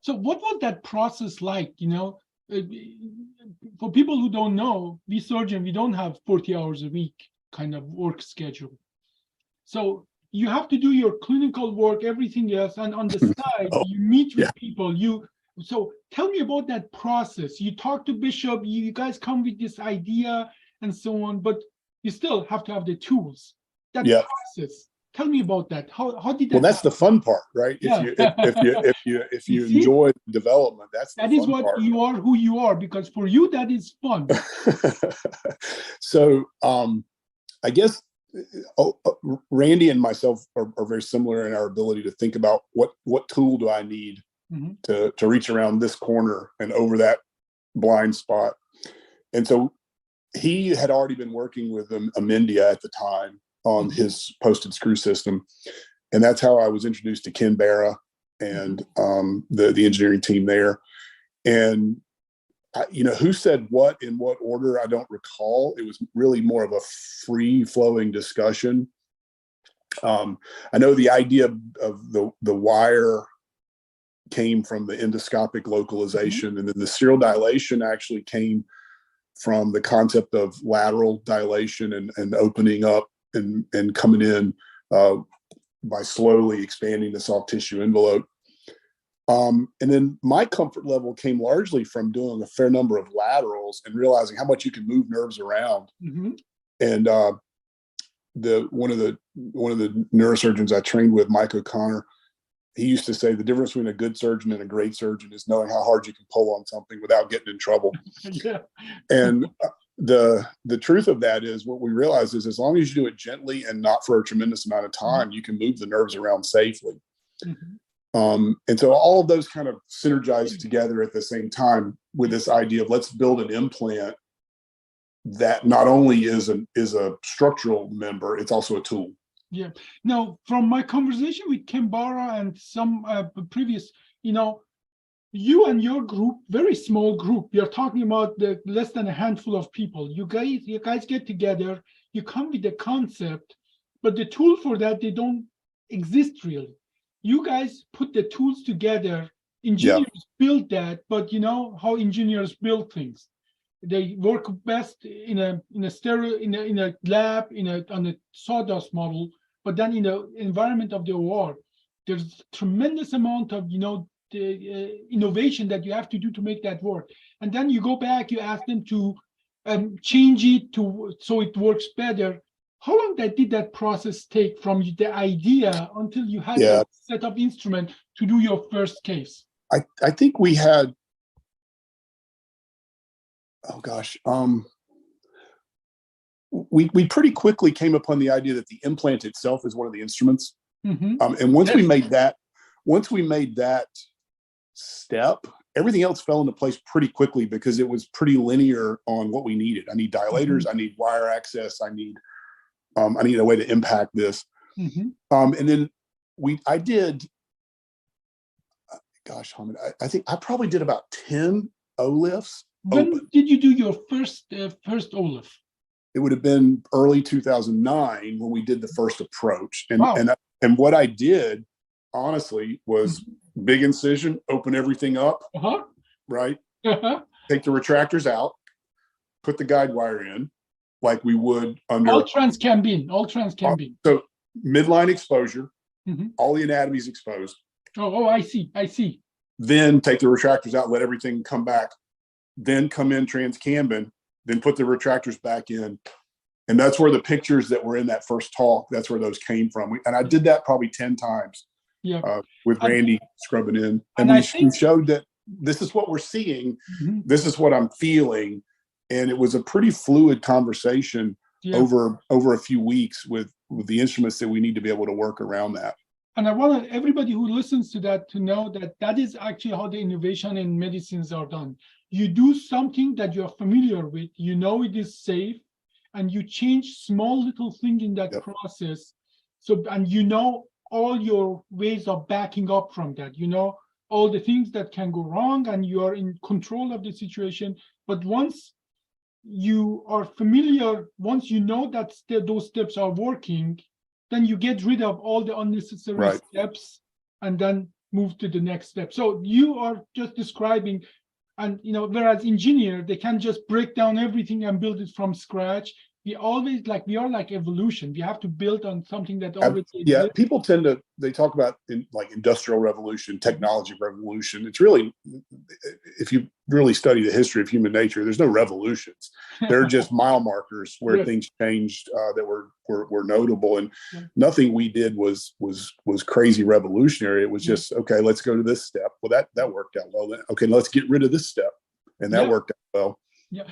So what was that process like? For people who don't know, we surgeon, we don't have 40 hours a week kind of work schedule. So you have to do your clinical work, everything else, and on the side, Oh, you meet with yeah. people. So tell me about that process. You talk to Bishop, you guys come with this idea and so on, but you still have to have the tools. That Yeah. process. Tell me about that. How did that Well, that's happen? the fun part, right? Yeah. If you see, enjoy development, that's the that is fun what part. you are, who you are, because for you that is fun. So I guess Randy and myself are very similar in our ability to think about what tool do I need to reach around this corner and over that blind spot. And so he had already been working with Amendia at the time on his posted screw system. And that's how I was introduced to Ken Barra and the engineering team there. And who said what in what order, I don't recall. It was really more of a free-flowing discussion. I know the idea of the wire came from the endoscopic localization, and then the serial dilation actually came from the concept of lateral dilation and opening up and coming in by slowly expanding the soft tissue envelope. And then my comfort level came largely from doing a fair number of laterals and realizing how much you can move nerves around. And one of the neurosurgeons I trained with, Mike O'Connor, he used to say the difference between a good surgeon and a great surgeon is knowing how hard you can pull on something without getting in trouble. And the truth of that is, what we realize is, as long as you do it gently and not for a tremendous amount of time, you can move the nerves around safely. And so all of those kind of synergize together at the same time with this idea of let's build an implant that not only is a structural member, it's also a tool. Yeah. Now, from my conversation with Ken Barra and some previous, you and your group, very small group, you're talking about the less than a handful of people. You guys get together, you come with the concept, but the tool for that, they don't exist really. You guys put the tools together, engineers build that, but you know how engineers build things. They work best in a lab, on a sawdust model, but then in the environment of the OR, there's tremendous amount of the innovation that you have to do to make that work. And then you go back, you ask them to change it so it works better. How long did that process take from the idea until you had a set of instrument to do your first case? I think we had, we pretty quickly came upon the idea that the implant itself is one of the instruments. And once we made that step, everything else fell into place pretty quickly because it was pretty linear on what we needed. I need dilators, I need wire access, I need a way to impact this. And then I did, Hamid, I think I probably did about 10 O-lifts. When did you do your first O-lift? It would have been early 2009 when we did the first approach. And what I did, honestly, was big incision, open everything up, right? Take the retractors out, put the guide wire in, like we would under all trans can be. So midline exposure, all the anatomy's exposed. Oh, I see. Then take the retractors out, let everything come back. Then come in transcambin, then put the retractors back in. And that's where the pictures that were in that first talk, that's where those came from. And I did that probably 10 times with Randy scrubbing in. And we showed that this is what we're seeing. This is what I'm feeling. And it was a pretty fluid conversation over a few weeks with the instruments that we need to be able to work around that. And I want everybody who listens to that to know that is actually how the innovation in medicines are done. You do something that you're familiar with, you know it is safe, and you change small little thing in that process. So, and you know all your ways of backing up from that. You know all the things that can go wrong, and you are in control of the situation. But once you are familiar, once you know that those steps are working, then you get rid of all the unnecessary steps, and then move to the next step. So you are just describing, and whereas engineer, they can just break down everything and build it from scratch. We are like evolution. We have to build on something that already yeah, exists. people they talk about like industrial revolution, technology revolution. It's really, if you really study the history of human nature, there's no revolutions. They're just mile markers where Yes. things changed that were notable, and Yeah. nothing we did was crazy revolutionary. It was just, okay, let's go to this step. Well, that worked out well. Then, okay, let's get rid of this step, and that worked out well. Yeah.